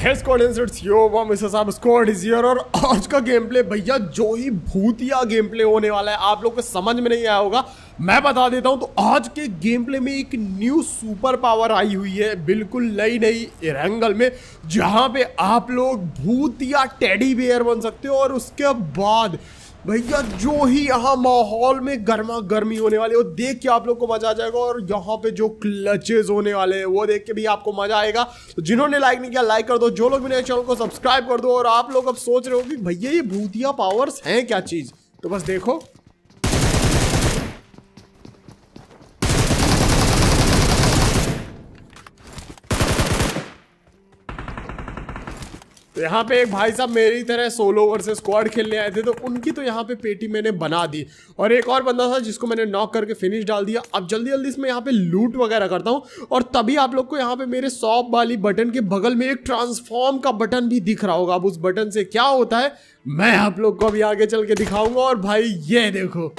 Hey Squadrons, it's your one Mr. Sam Squad is here। और आज का game play भैया जो ही भूतिया गेम प्ले होने वाला है, आप लोग को समझ में नहीं आया होगा, मैं बता देता हूं। तो आज के गेम प्ले में एक न्यू सुपर पावर आई हुई है, बिल्कुल नई एंगल में, जहां पे आप लोग भूतिया टेडी बेयर बन सकते हो। और उसके बाद भैया जो ही यहाँ माहौल में गर्मा गर्मी होने वाली है, वो देख के आप लोग को मजा आ जाएगा। और यहाँ पे जो क्लचेज होने वाले हैं वो देख के भी आपको मजा आएगा। तो जिन्होंने लाइक नहीं किया लाइक कर दो, जो लोग मेरे चैनल को सब्सक्राइब कर दो। और आप लोग अब सोच रहे हो कि भैया ये भूतिया पावर्स हैं क्या चीज, तो बस देखो। तो यहाँ पे एक भाई साहब मेरी तरह सोलो वर्सेस स्क्वाड खेलने आए थे, तो उनकी तो यहाँ पे पेटी मैंने बना दी। और एक और बंदा था जिसको मैंने नॉक करके फिनिश डाल दिया। अब जल्दी जल्दी इसमें यहाँ पे लूट वगैरह करता हूँ। और तभी आप लोग को यहाँ पे मेरे शॉप वाली बटन के बगल में एक ट्रांसफॉर्म का बटन भी दिख रहा होगा। अब उस बटन से क्या होता है मैं आप लोग को अभी आगे चल के दिखाऊंगा। और भाई ये देखो,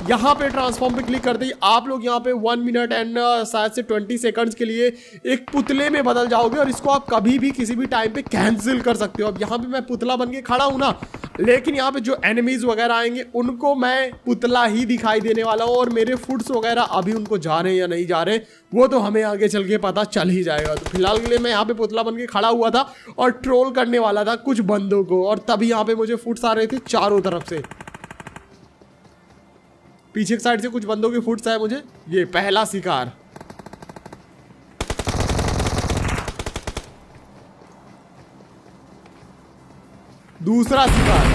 यहाँ पे ट्रांसफॉर्म पे क्लिक करते ही आप लोग यहाँ पे 1 मिनट एंड शायद से 20 सेकंड्स के लिए एक पुतले में बदल जाओगे। और इसको आप कभी भी किसी भी टाइम पे कैंसिल कर सकते हो। अब यहाँ पे मैं पुतला बन के खड़ा हूँ ना, लेकिन यहाँ पे जो एनिमीज वगैरह आएंगे उनको मैं पुतला ही दिखाई देने वाला हूँ। और मेरे फुट्स वगैरह अभी उनको जा रहे हैं या नहीं जा रहे वो तो हमें आगे चल के पता चल ही जाएगा। तो फिलहाल के लिए मैं यहाँ पे पुतला बन के खड़ा हुआ था और ट्रोल करने वाला था कुछ बंदों को। और तभी यहाँ पे मुझे फुट्स आ रहे थे चारों तरफ से, पीछे की साइड से कुछ बंदों के फुट्स आए मुझे। ये पहला शिकार, दूसरा शिकार,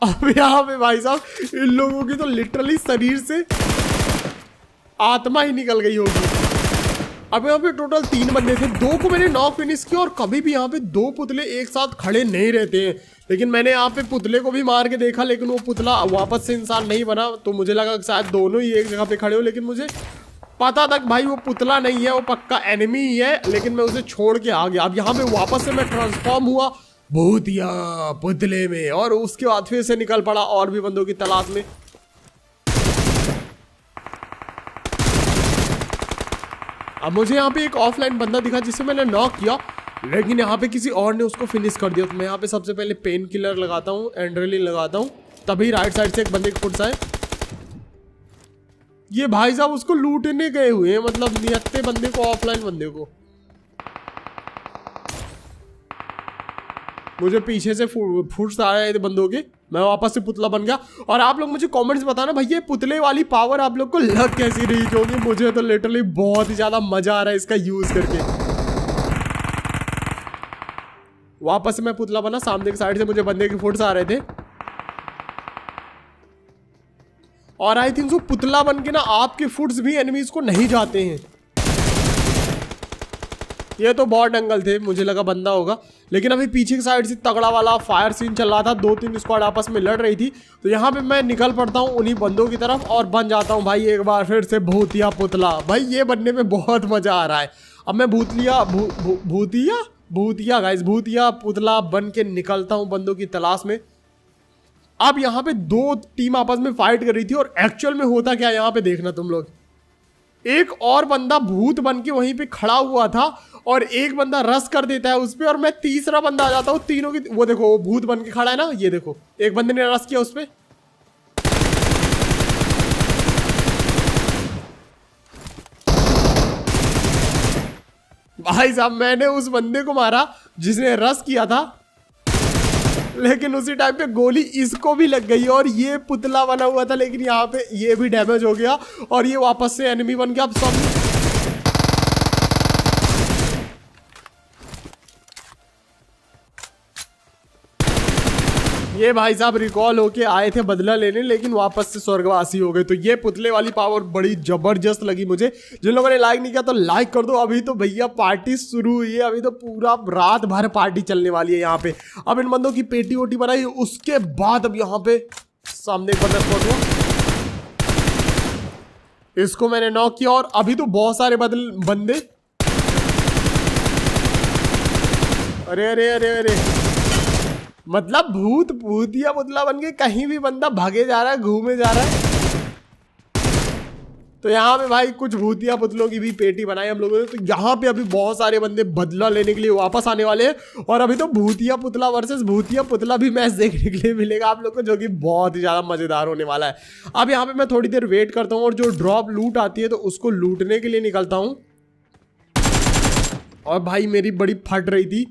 अब यहां पे भाई साहब इन लोगों की तो लिटरली शरीर से आत्मा ही निकल गई होगी। अब यहाँ पे टोटल 3 बंदे थे, 2 को मैंने नॉक फिनिश किया। और कभी भी यहाँ पे 2 पुतले एक साथ खड़े नहीं रहते हैं, लेकिन मैंने यहाँ पे पुतले को भी मार के देखा, लेकिन वो पुतला वापस से इंसान नहीं बना। तो मुझे लगा शायद दोनों ही एक जगह पे खड़े हो, लेकिन मुझे पता तक भाई वो पुतला नहीं है, वो पक्का एनिमी ही है। लेकिन मैं उसे छोड़ के आ गया। अब यहाँ पे वापस से मैं ट्रांसफॉर्म हुआ भूतिया पुतले में, और उसके बाद फिर से निकल पड़ा और भी बंदों की तलाश में। अब मुझे यहाँ पे एक ऑफलाइन बंदा दिखा जिसे मैंने नॉक किया, लेकिन यहाँ पे किसी और ने उसको फिनिश कर दिया। तो मैं यहाँ पे सबसे पहले पेन किलर लगाता हूँ, एंड्रेलिन लगाता हूँ। तभी राइट साइड से एक बंदे के फुट्स आए। ये भाई साहब उसको लूटने गए हुए हैं, मतलब नियत्ते बंदे को, ऑफलाइन बंदे को। मुझे पीछे से फुट्स आ रहे थे बंदों के, मैं वापस से पुतला बन गया। और आप लोग मुझे कमेंट्स बताना भाई ये पुतले वाली पावर आप लोग को लग कैसी रही, क्योंकि मुझे तो लिटरली बहुत ही ज्यादा मजा आ रहा है इसका यूज करके। वापस से मैं पुतला बना, सामने की साइड से मुझे बंदे के फुट्स आ रहे थे। और आई थिंक सो पुतला बन के ना आपके फुट्स भी एनिमीज को नहीं जाते हैं। ये तो बहुत अंगल थे, मुझे लगा बंदा होगा, लेकिन अभी पीछे की साइड से तगड़ा वाला फायर सीन चल रहा था। 2-3 स्क्वाड आपस में लड़ रही थी। तो यहाँ पे मैं निकल पड़ता हूँ उन्हीं बंदों की तरफ और बन जाता हूँ भाई एक बार फिर से भूतिया पुतला। भाई ये बनने में बहुत मजा आ रहा है। अब मैं भूतिया गाइस, भूतिया पुतला बन के निकलता हूँ बंदों की तलाश में। अब यहाँ पे 2 टीम आपस में फाइट कर रही थी, और एक्चुअल में होता क्या यहाँ पे देखना तुम लोग। एक और बंदा भूत बन के वहीं पे खड़ा हुआ था, और एक बंदा रश कर देता है उस पे, और मैं तीसरा बंदा आ जाता हूँ। तीनों की वो देखो, वो भूत बन के खड़ा है ना, ये देखो एक बंदे ने रश किया उस पे। भाई साहब मैंने उस बंदे को मारा जिसने रश किया था, लेकिन उसी टाइम पे गोली इसको भी लग गई। और ये पुतला बना हुआ था, लेकिन यहाँ पे ये भी डैमेज हो गया, और ये वापस से एनिमी बन गया। अब सब ये भाई साहब रिकॉल होके आए थे बदला लेने, लेकिन वापस से स्वर्गवासी हो गए। तो ये पुतले वाली पावर बड़ी जबरदस्त लगी मुझे। जिन लोगों ने लाइक नहीं किया तो लाइक कर दो। अभी तो भैया पार्टी शुरू हुई है, अभी तो पूरा रात भर पार्टी चलने वाली है यहाँ पे। अब इन बंदों की पेटी वोटी बनाई, उसके बाद अब यहाँ पे सामने एक बंदा स्पॉट हुआ, इसको मैंने नॉक किया। और अभी तो बहुत सारे बंदे, अरे अरे अरे अरे मतलब भूत भूतिया पुतला बन के कहीं भी बंदा भागे जा रहा है, घूमे जा रहा है। तो यहाँ पे भाई कुछ भूतिया पुतलों की भी पेटी बनाई हम लोगों ने। तो यहाँ पे अभी बहुत सारे बंदे बदला लेने के लिए वापस आने वाले हैं और अभी तो भूतिया पुतला वर्सेस भूतिया पुतला भी मैच देखने के लिए मिलेगा आप लोग को, जो कि बहुत ही ज़्यादा मज़ेदार होने वाला है। अब यहाँ पे मैं थोड़ी देर वेट करता हूँ और जो ड्रॉप लूट आती है तो उसको लूटने के लिए निकलता हूँ। और भाई मेरी बड़ी फट रही थी,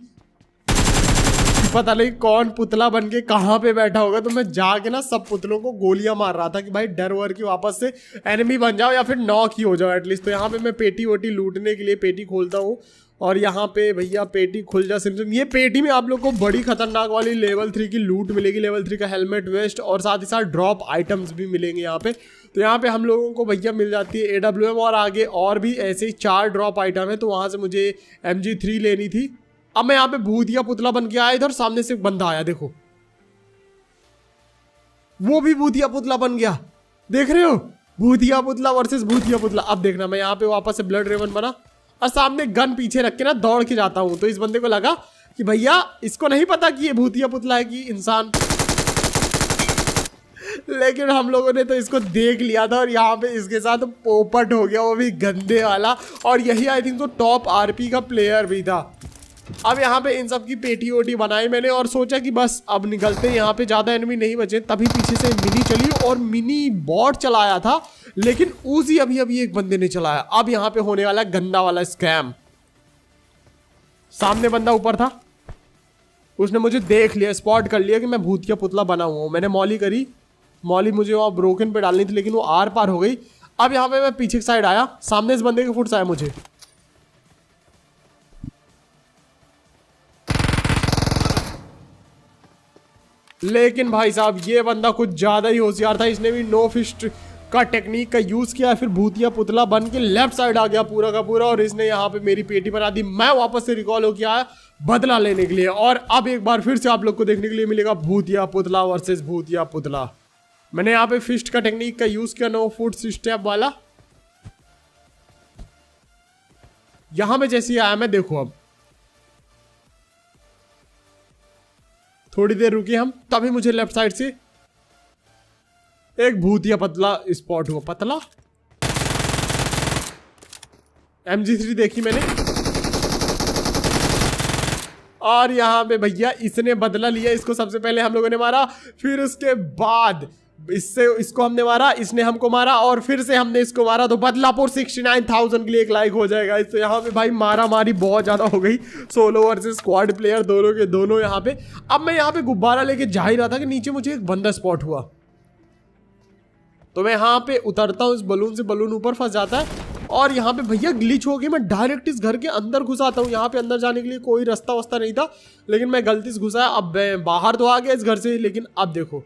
पता नहीं कौन पुतला बन के कहाँ पे बैठा होगा। तो मैं जाके ना सब पुतलों को गोलियां मार रहा था कि भाई डर वर की वापस से एनिमी बन जाओ या फिर नॉक ही हो जाओ एटलीस्ट। तो यहाँ पे मैं पेटी वोटी लूटने के लिए पेटी खोलता हूँ और यहाँ पे भैया पेटी खुल जा सिमसिम। ये पेटी में आप लोग को बड़ी खतरनाक वाली लेवल 3 की लूट मिलेगी, लेवल 3 का हेलमेट वेस्ट और साथ ही साथ ड्रॉप आइटम्स भी मिलेंगे यहाँ पे। तो यहाँ पे हम लोगों को भैया मिल जाती है AWM और आगे और भी ऐसे ही 4 ड्रॉप आइटम है। तो वहाँ से मुझे MG3 लेनी थी। अब मैं यहाँ पे भूतिया पुतला बन के आया, इधर सामने से एक बंदा आया, देखो वो भी भूतिया पुतला बन गया, देख रहे हो, भूतिया पुतला वर्सेस भूतिया पुतला। अब देखना मैं यहाँ पे वापस से ब्लड रेवन बना और सामने गन पीछे रख के ना दौड़ के जाता हूँ। तो इस बंदे को लगा कि भैया इसको नहीं पता कि ये भूतिया पुतला है कि इंसान, लेकिन हम लोगों ने तो इसको देख लिया था और यहाँ पे इसके साथ पोपट हो गया, वो भी गंदे वाला। और यही आई थिंक तो टॉप RP का प्लेयर भी था। अब यहाँ पे इन सब की पेटी वोटी बनाई मैंने और सोचा कि बस अब निकलते हैं, यहाँ पे ज़्यादा एनिमी नहीं बचे। तभी पीछे से मिनी चली और मिनी बॉट चलाया था, लेकिन उसी अभी एक बंदे ने चलाया। अब यहाँ पे होने वाला गंदा वाला स्कैम। सामने बंदा ऊपर था, उसने मुझे देख लिया, स्पॉट कर लिया कि मैं भूतिया पुतला बना हुआ हूँ। मैंने मॉली करी, मॉली मुझे वहाँ ब्रोकन पे डालनी थी लेकिन वो आर पार हो गई। अब यहाँ पे मैं पीछे की साइड आया, सामने इस बंदे के फुट्स आया मुझे, लेकिन भाई साहब ये बंदा कुछ ज़्यादा ही होशियार था। इसने भी नो फिस्ट का टेक्निक का यूज़ किया, फिर भूतिया पुतला बन के लेफ्ट साइड आ गया पूरा का पूरा और इसने यहाँ पे मेरी पेटी बना दी। मैं वापस से रिकॉल हो गया आया बदला लेने के लिए और अब एक बार फिर से आप लोग को देखने के लिए मिलेगा भूतिया पुतला वर्सेस भूतिया पुतला। मैंने यहाँ पे फिस्ट का टेक्निक का यूज़ किया, नो फुट स्टेप वाला। यहाँ में जैसे आया मैं, देखो अब थोड़ी देर रुके हम, तभी मुझे लेफ्ट साइड से एक भूतिया पतला स्पॉट हुआ। पतला MG3 देखी मैंने और यहाँ पे भैया इसने बदला लिया। इसको सबसे पहले हम लोगों ने मारा, फिर उसके बाद इसको हमने मारा, इसने हमको मारा और फिर से हमने इसको मारा। तो बदलापुर 69,000 के लिए एक लाइक हो जाएगा। तो यहाँ पे भाई मारा मारी बहुत ज़्यादा हो गई, सोलो वर्सेस स्क्वाड प्लेयर दोनों के दोनों यहाँ पे। अब मैं यहाँ पे गुब्बारा लेके जा ही रहा था कि नीचे मुझे एक बंदा स्पॉट हुआ। तो मैं यहाँ पे उतरता हूँ इस बलून से, बलून ऊपर फंस जाता है और यहाँ पे भैया ग्लिच हो गई। मैं डायरेक्ट इस घर के अंदर घुस आता हूँ। यहाँ पे अंदर जाने के लिए कोई रास्ता वस्ता नहीं था, लेकिन मैं गलती से घुसा। अब मैं बाहर तो आ गया इस घर से, लेकिन अब देखो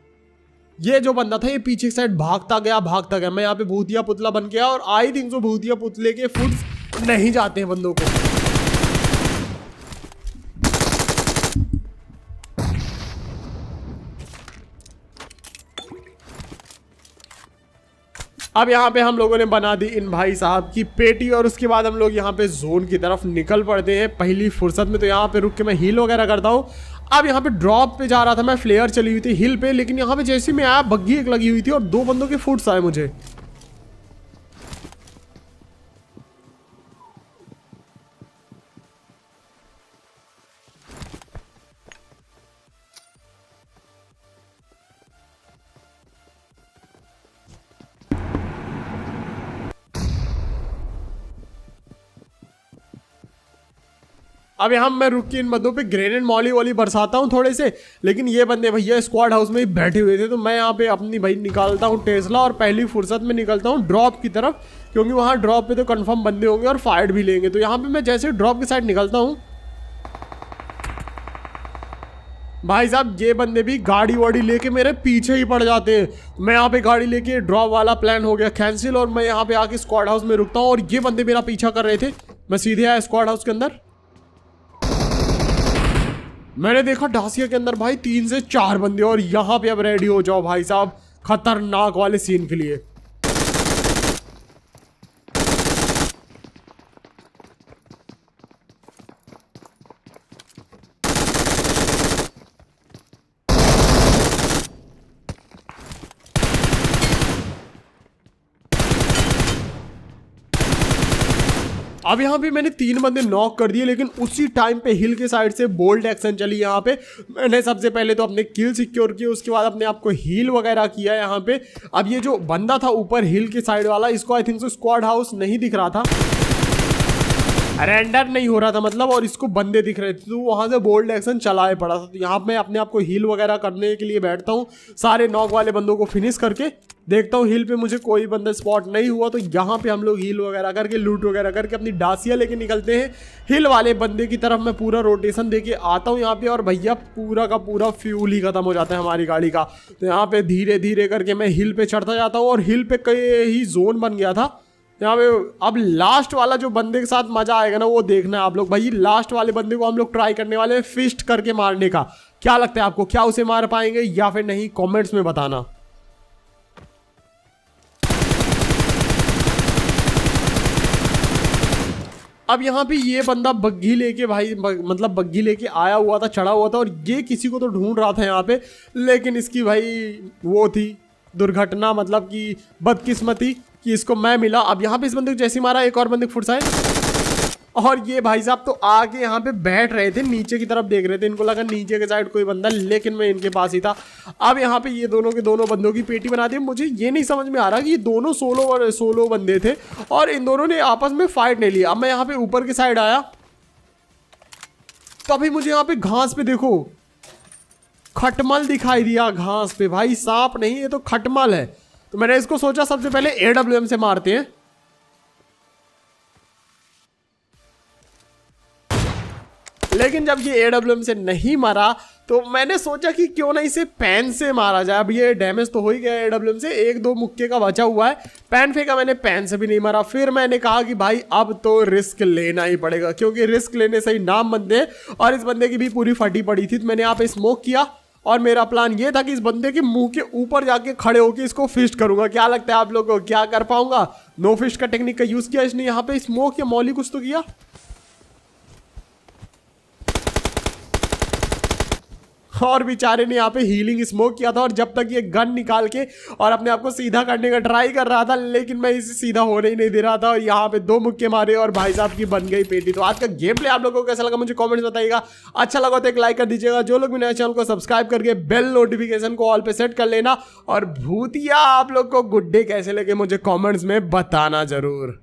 ये जो बंदा था ये पीछे साइड भागता गया। मैं यहाँ पे भूतिया पुतला बन गया और आई थिंक जो भूतिया पुतले के फुट्स नहीं जाते हैं बंदों को। अब यहाँ पे हम लोगों ने बना दी इन भाई साहब की पेटी और उसके बाद हम लोग यहाँ पे जोन की तरफ निकल पड़ते हैं पहली फुर्सत में। तो यहाँ पे रुक के मैं हील वगैरह करता हूँ। अब यहाँ पे ड्रॉप पे जा रहा था मैं, फ्लेयर चली हुई थी हिल पे, लेकिन यहाँ पे जैसे मैं आया बग्गी एक लगी हुई थी और 2 बंदों के फुट्स आए मुझे। अब यहाँ मैं रुक के इन बंदों पे ग्रेनेड मॉली वॉली बरसाता हूँ थोड़े से, लेकिन ये बंदे भैया स्क्वाड हाउस में ही बैठे हुए थे। तो मैं यहाँ पे अपनी भाई निकालता हूँ टेस्ला और पहली फुर्सत में निकलता हूँ ड्रॉप की तरफ, क्योंकि वहाँ ड्रॉप पे तो कंफर्म बंदे होंगे और फाइट भी लेंगे। तो यहाँ पे मैं जैसे ड्रॉप की साइड निकलता हूँ, भाई साहब ये बंदे भी गाड़ी वाड़ी लेके मेरे पीछे ही पड़ जाते हैं। मैं यहाँ पे गाड़ी लेके ड्रॉप वाला प्लान हो गया कैंसिल और मैं यहाँ पे आके स्क्वाड हाउस में रुकता हूँ और ये बंदे मेरा पीछा कर रहे थे। मैं सीधे आया स्क्वाड हाउस के अंदर, मैंने देखा डासिया के अंदर भाई 3 से 4 बंदे और यहाँ पे अब रेडी हो जाओ भाई साहब खतरनाक वाले सीन के लिए। अब यहाँ पे मैंने 3 बंदे नॉक कर दिए, लेकिन उसी टाइम पे हिल के साइड से बोल्ड एक्शन चली। यहाँ पे मैंने सबसे पहले तो अपने किल सिक्योर किए, उसके बाद अपने आप को हील वगैरह किया यहाँ पे। अब ये जो बंदा था ऊपर हिल के साइड वाला, इसको I think so squad house नहीं दिख रहा था, रेंडर नहीं हो रहा था मतलब, और इसको बंदे दिख रहे थे, तो वहां से बोल्ड एक्शन चलाए पड़ा था। तो यहाँ पे अपने आप को हील वगैरह करने के लिए बैठता हूँ, सारे नॉक वाले बंदों को फिनिश करके देखता हूँ हिल पे मुझे कोई बंदा स्पॉट नहीं हुआ। तो यहाँ पे हम लोग हील वगैरह करके लूट वगैरह करके अपनी डासिया लेके निकलते हैं हिल वाले बंदे की तरफ। मैं पूरा रोटेशन देके आता हूँ यहाँ पे, और भैया पूरा का पूरा फ्यूल ही खत्म हो जाता है हमारी गाड़ी का। तो यहाँ पे धीरे धीरे करके मैं हिल पे चढ़ता जाता हूँ, और हिल पे कई ही जोन बन गया था यहाँ पे। अब लास्ट वाला जो बंदे के साथ मजा आएगा ना, वो देखना है आप लोग। भाई लास्ट वाले बंदे को हम लोग ट्राई करने वाले हैं फिस्ट करके मारने का। क्या लगता है आपको, क्या उसे मार पाएंगे या फिर नहीं, कमेंट्स में बताना। अब यहाँ पे ये बंदा बग्घी लेके भाई मतलब बग्घी लेके आया हुआ था, चढ़ा हुआ था, और ये किसी को तो ढूंढ रहा था यहाँ पे, लेकिन इसकी भाई वो थी दुर्घटना, मतलब कि बदकिस्मती कि इसको मैं मिला। अब यहाँ पे इस बंदे को जैसे मारा, एक और बंदे को फुर्सा है, और ये भाई साहब तो आगे यहाँ पे बैठ रहे थे, नीचे की तरफ देख रहे थे, इनको लगा नीचे के साइड कोई बंदा, लेकिन मैं इनके पास ही था। अब यहाँ पे ये दोनों के दोनों बंदों की पेटी बना दी। मुझे ये नहीं समझ में आ रहा कि ये दोनों सोलो बंदे थे और इन दोनों ने आपस में फाइट नहीं लिया। अब मैं यहाँ पे ऊपर की साइड आया, तो अभी मुझे यहाँ पे घास पे देखो खटमल दिखाई दिया। घास पे भाई सांप नहीं, ये तो खटमल है। तो मैंने इसको सोचा सबसे पहले AWM से मारते हैं, लेकिन जब ये AWM से नहीं मारा तो मैंने सोचा कि क्यों ना इसे पैन से मारा जाए। अब ये डैमेज तो हो ही गया AWM से, 1-2 मुक्के का बचा हुआ है। पैन फेंका मैंने, पैन से भी नहीं मारा। फिर मैंने कहा कि भाई अब तो रिस्क लेना ही पड़ेगा, क्योंकि रिस्क लेने से ही नाम बनते हैं। और इस बंदे की भी पूरी फटी पड़ी थी, तो मैंने यहाँ पे स्मोक किया, और मेरा प्लान ये था कि इस बंदे के मुंह के ऊपर जाके खड़े होकर इसको फिस्ट करूंगा। क्या लगता है आप लोगों को, क्या कर पाऊंगा? नो फिस्ट का टेक्निक का यूज किया इसने, यहाँ पे स्मोक या मॉली कुछ तो किया, और बेचारे ने यहाँ पे हीलिंग स्मोक किया था। और जब तक ये गन निकाल के और अपने आप को सीधा करने का ट्राई कर रहा था, लेकिन मैं इसे सीधा होने ही नहीं दे रहा था, और यहाँ पे 2 मुक्के मारे और भाई साहब की बन गई पेटी। तो आज का गेम प्ले आप लोगों को कैसा लगा मुझे कमेंट्स बताइएगा। अच्छा लगा तो एक लाइक कर दीजिएगा। जो लोग भी नए चैनल को सब्सक्राइब करके बेल नोटिफिकेशन को ऑल पे सेट कर लेना। और भूतिया आप लोग को गुड डे कैसे लगे मुझे कॉमेंट्स में बताना जरूर।